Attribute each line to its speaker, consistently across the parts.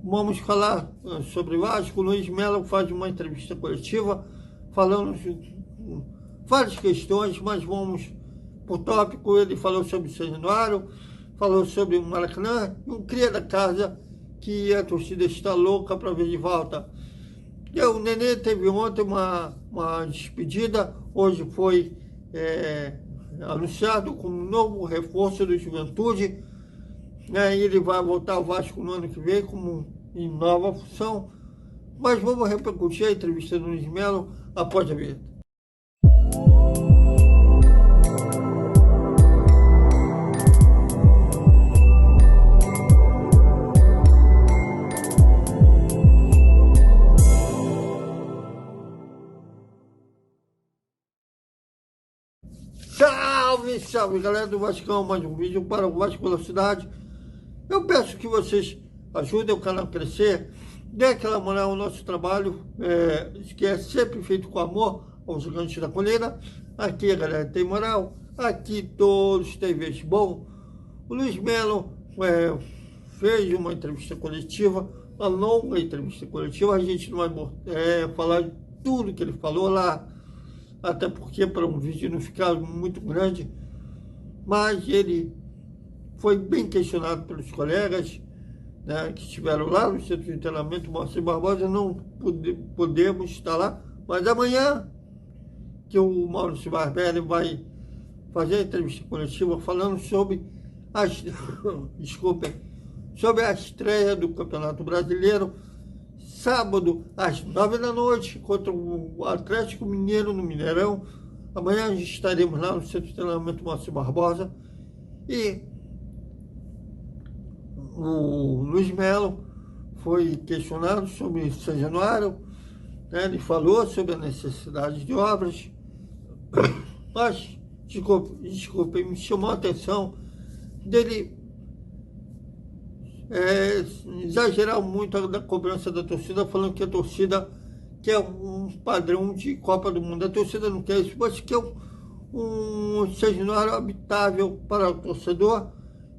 Speaker 1: vamos falar sobre o Vasco. O Luiz Melo faz uma entrevista coletiva falando várias questões, mas vamos por tópico. Ele falou sobre o São Januário, falou sobre o Maracanã, e um cria da casa que a torcida está louca para ver de volta. E o Nenê teve ontem uma despedida, hoje foi anunciado como novo reforço do Juventude, né? Ele vai voltar ao Vasco no ano que vem como em nova função, mas vamos repercutir a entrevista do Luiz Melo após a vinheta. Salve, salve, galera do Vascão, mais um vídeo para o Vasco Velocidade. Eu peço que vocês ajudem o canal a crescer, dê aquela moral ao nosso trabalho, que é sempre feito com amor aos gigantes da colina. Aqui a galera tem moral, aqui todos têm vez bom. O Luiz Melo fez uma entrevista coletiva, uma longa entrevista coletiva. A gente não vai falar de tudo que ele falou lá, até porque para um vídeo não ficar muito grande, mas ele foi bem questionado pelos colegas, né, que estiveram lá no centro de treinamento Moacir Barbosa. Não podemos estar lá, mas amanhã que o Maurício Barbieri vai fazer a entrevista coletiva falando sobre sobre a estreia do Campeonato Brasileiro, sábado, às 9 da noite, contra o Atlético Mineiro no Mineirão. Amanhã a gente estaremos lá no centro de treinamento Moacir Barbosa. E o Luiz Melo foi questionado sobre São Januário, né? Ele falou sobre a necessidade de obras, mas, desculpe, me chamou a atenção dele exagerar muito da cobrança da torcida, falando que a torcida quer um padrão de Copa do Mundo. A torcida não quer isso, mas quer um São Januário habitável para o torcedor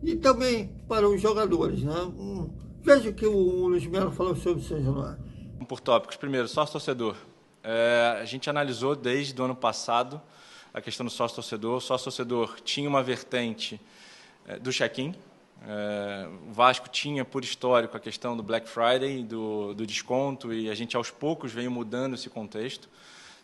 Speaker 1: e também para os jogadores, né? Veja o que o Luiz Melo falou sobre o São Januário.
Speaker 2: Por tópicos. Primeiro, sócio-torcedor. A gente analisou desde o ano passado a questão do sócio-torcedor. O sócio-torcedor tinha uma vertente do check-in. O Vasco tinha, por histórico, a questão do Black Friday, do desconto, e a gente, aos poucos, veio mudando esse contexto.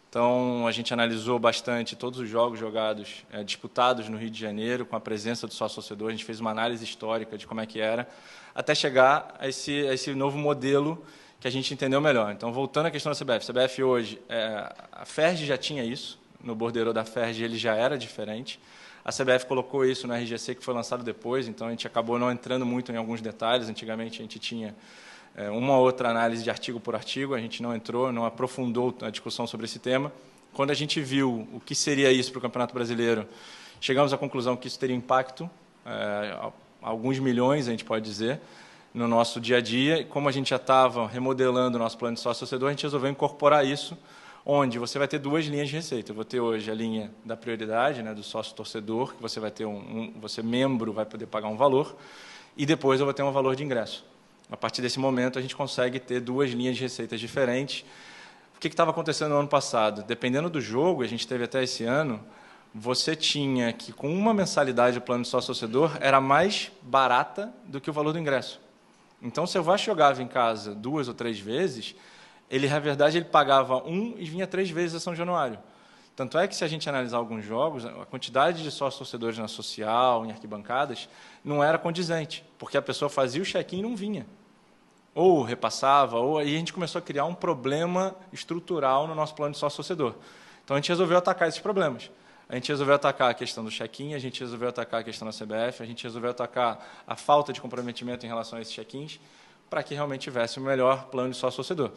Speaker 2: Então, a gente analisou bastante todos os jogos jogados, disputados no Rio de Janeiro, com a presença do sócio-torcedor. A gente fez uma análise histórica de como é que era, até chegar a esse novo modelo que a gente entendeu melhor. Então, voltando à questão da CBF. A CBF hoje, a FERJ já tinha isso, no borderô da FERJ ele já era diferente. A CBF colocou isso no RGC, que foi lançado depois, então a gente acabou não entrando muito em alguns detalhes. Antigamente a gente tinha uma ou outra análise de artigo por artigo, a gente não entrou, não aprofundou a discussão sobre esse tema. Quando a gente viu o que seria isso para o Campeonato Brasileiro, chegamos à conclusão que isso teria impacto, alguns milhões, a gente pode dizer, no nosso dia a dia. E como a gente já estava remodelando o nosso plano de sócio-torcedor, a gente resolveu incorporar isso, onde você vai ter duas linhas de receita. Eu vou ter hoje a linha da prioridade, né, do sócio-torcedor, que você vai ter você membro vai poder pagar um valor, e depois eu vou ter um valor de ingresso. A partir desse momento, a gente consegue ter duas linhas de receitas diferentes. O que estava acontecendo no ano passado? Dependendo do jogo, a gente teve até esse ano, você tinha que, com uma mensalidade do plano de sócio-torcedor, era mais barata do que o valor do ingresso. Então, se o Vasco jogava em casa 2 ou 3 vezes, ele, na verdade, ele pagava 1 e vinha 3 vezes a São Januário. Tanto é que, se a gente analisar alguns jogos, a quantidade de sócios-torcedores na social, em arquibancadas, não era condizente, porque a pessoa fazia o check-in e não vinha. Ou repassava, ou aí a gente começou a criar um problema estrutural no nosso plano de sócio-torcedor. Então, a gente resolveu atacar esses problemas. A gente resolveu atacar a questão do check-in, a gente resolveu atacar a questão da CBF, a gente resolveu atacar a falta de comprometimento em relação a esses check-ins, para que realmente tivesse o melhor plano de sócio-torcedor.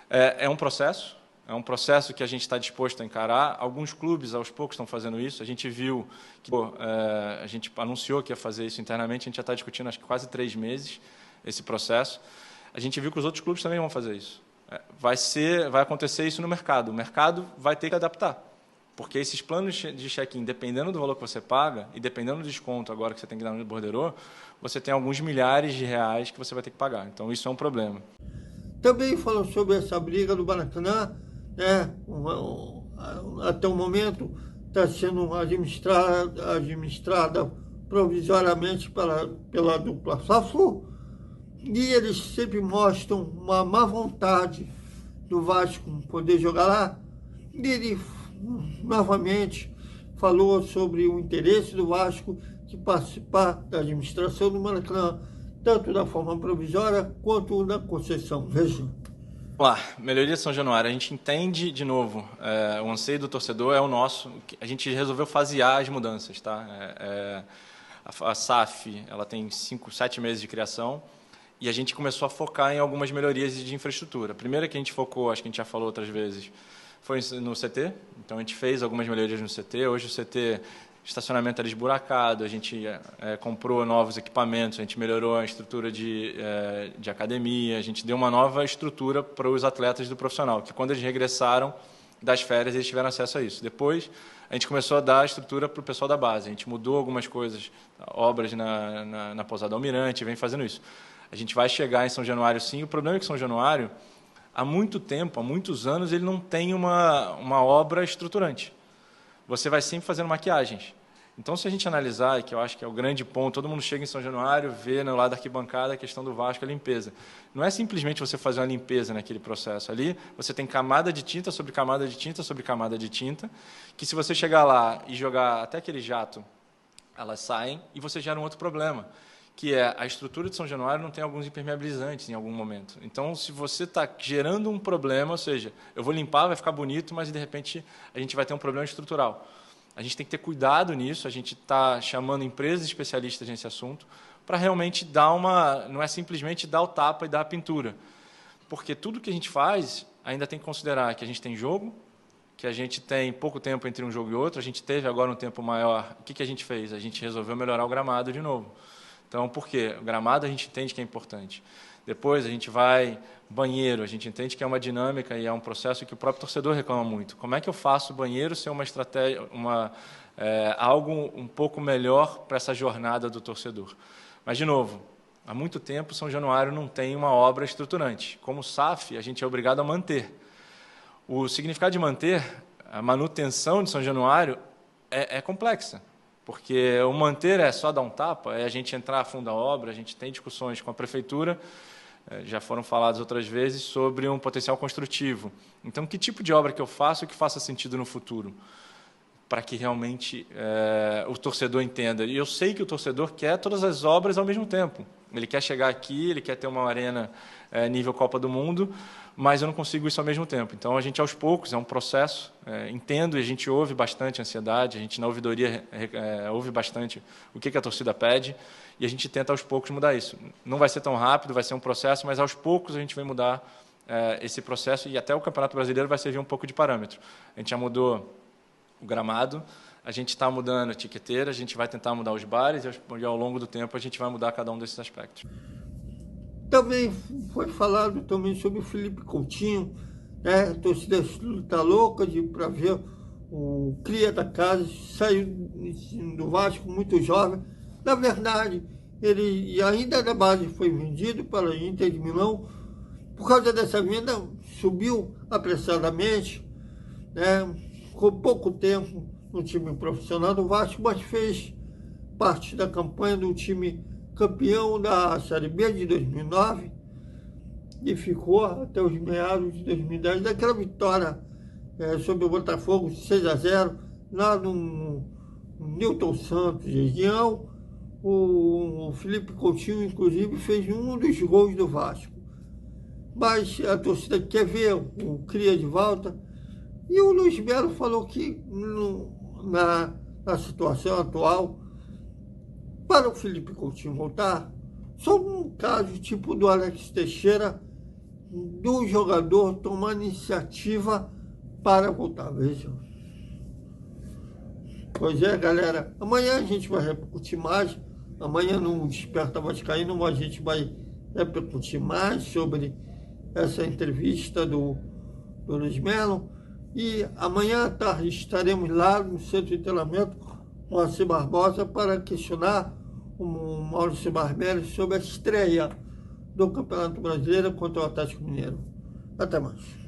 Speaker 2: É um processo que a gente está disposto a encarar. Alguns clubes, aos poucos, estão fazendo isso. A gente viu que a gente anunciou que ia fazer isso internamente, a gente já está discutindo, acho que quase 3 meses, esse processo. A gente viu que os outros clubes também vão fazer isso. Vai acontecer isso no mercado. O mercado vai ter que adaptar. Porque esses planos de check-in, dependendo do valor que você paga e dependendo do desconto agora que você tem que dar no borderô, você tem alguns milhares de reais que você vai ter que pagar. Então, isso é um problema.
Speaker 1: Também falou sobre essa briga do Maracanã, né? Até o momento está sendo administrada provisoriamente pela dupla Fla-Flu, e eles sempre mostram uma má vontade do Vasco poder jogar lá. E ele novamente falou sobre o interesse do Vasco de participar da administração do Maracanã, tanto da forma provisória quanto da concessão. Veja.
Speaker 2: Vamos lá, melhoria de São Januário. A gente entende, de novo, o anseio do torcedor é o nosso. A gente resolveu fasear as mudanças. Tá? A SAF ela tem 5, 7 meses de criação e a gente começou a focar em algumas melhorias de infraestrutura. A primeira que a gente focou, acho que a gente já falou outras vezes, foi no CT. Então, a gente fez algumas melhorias no CT. Hoje, o CT, estacionamento era esburacado, a gente comprou novos equipamentos, a gente melhorou a estrutura de academia, a gente deu uma nova estrutura para os atletas do profissional, que quando eles regressaram das férias, eles tiveram acesso a isso. Depois, a gente começou a dar a estrutura para o pessoal da base. A gente mudou algumas coisas, obras na Pousada Almirante, vem fazendo isso. A gente vai chegar em São Januário, sim. O problema é que São Januário, há muito tempo, há muitos anos, ele não tem uma obra estruturante. Você vai sempre fazendo maquiagens. Então, se a gente analisar, e que eu acho que é o grande ponto, todo mundo chega em São Januário, vê no lado da arquibancada a questão do Vasco, a limpeza. Não é simplesmente você fazer uma limpeza naquele processo. Ali, você tem camada de tinta sobre camada de tinta sobre camada de tinta, que se você chegar lá e jogar até aquele jato, elas saem e você gera um outro problema, que é a estrutura de São Januário não tem alguns impermeabilizantes em algum momento. Então, se você está gerando um problema, ou seja, eu vou limpar, vai ficar bonito, mas de repente a gente vai ter um problema estrutural. A gente tem que ter cuidado nisso, a gente está chamando empresas especialistas nesse assunto para realmente dar não é simplesmente dar o tapa e dar a pintura. Porque tudo que a gente faz ainda tem que considerar que a gente tem jogo, que a gente tem pouco tempo entre um jogo e outro, a gente teve agora um tempo maior. O que a gente fez? A gente resolveu melhorar o gramado de novo. Então, por quê? O gramado a gente entende que é importante. Depois a gente vai banheiro, a gente entende que é uma dinâmica e é um processo que o próprio torcedor reclama muito. Como é que eu faço o banheiro ser uma estratégia, algo um pouco melhor para essa jornada do torcedor? Mas, de novo, há muito tempo São Januário não tem uma obra estruturante. Como SAF, a gente é obrigado a manter. O significado de manter, a manutenção de São Januário é complexa. Porque o manter é só dar um tapa, é a gente entrar a fundo da obra, a gente tem discussões com a prefeitura, já foram faladas outras vezes, sobre um potencial construtivo. Então, que tipo de obra que eu faço que faça sentido no futuro? Para que realmente o torcedor entenda. E eu sei que o torcedor quer todas as obras ao mesmo tempo. Ele quer chegar aqui, ele quer ter uma arena nível Copa do Mundo, mas eu não consigo isso ao mesmo tempo. Então, a gente, aos poucos, é um processo, entendo, e a gente ouve bastante a ansiedade, a gente, na ouvidoria, ouve bastante o que a torcida pede, e a gente tenta, aos poucos, mudar isso. Não vai ser tão rápido, vai ser um processo, mas, aos poucos, a gente vai mudar esse processo, e até o Campeonato Brasileiro vai servir um pouco de parâmetro. A gente já mudou o gramado, a gente está mudando a tiqueteira, a gente vai tentar mudar os bares, e, ao longo do tempo, a gente vai mudar cada um desses aspectos.
Speaker 1: Também foi falado também sobre o Felipe Coutinho, né? A torcida está louca para ver o cria da casa, saiu do Vasco muito jovem. Na verdade, ele ainda da base foi vendido para a Inter de Milão. Por causa dessa venda, subiu apressadamente, né? Ficou pouco tempo no time profissional do Vasco, mas fez parte da campanha do time campeão da Série B de 2009 e ficou até os meados de 2010, daquela vitória sobre o Botafogo, 6-0, lá no Newton Santos, região. O Felipe Coutinho, inclusive, fez um dos gols do Vasco. Mas a torcida quer ver o Cria de volta. E o Luiz Melo falou que na situação atual, para o Felipe Coutinho voltar, só um caso tipo do Alex Teixeira, do jogador tomar iniciativa para voltar. Vejam. Pois é, galera. Amanhã a gente vai repercutir mais. Amanhã no Desperta Vascaíno a gente vai repercutir mais sobre essa entrevista do Luiz Melo. E amanhã à tarde estaremos lá no centro de treinamento com a Moacir Barbosa para questionar o Maurício Barbieri sobre a estreia do Campeonato Brasileiro contra o Atlético Mineiro. Até mais.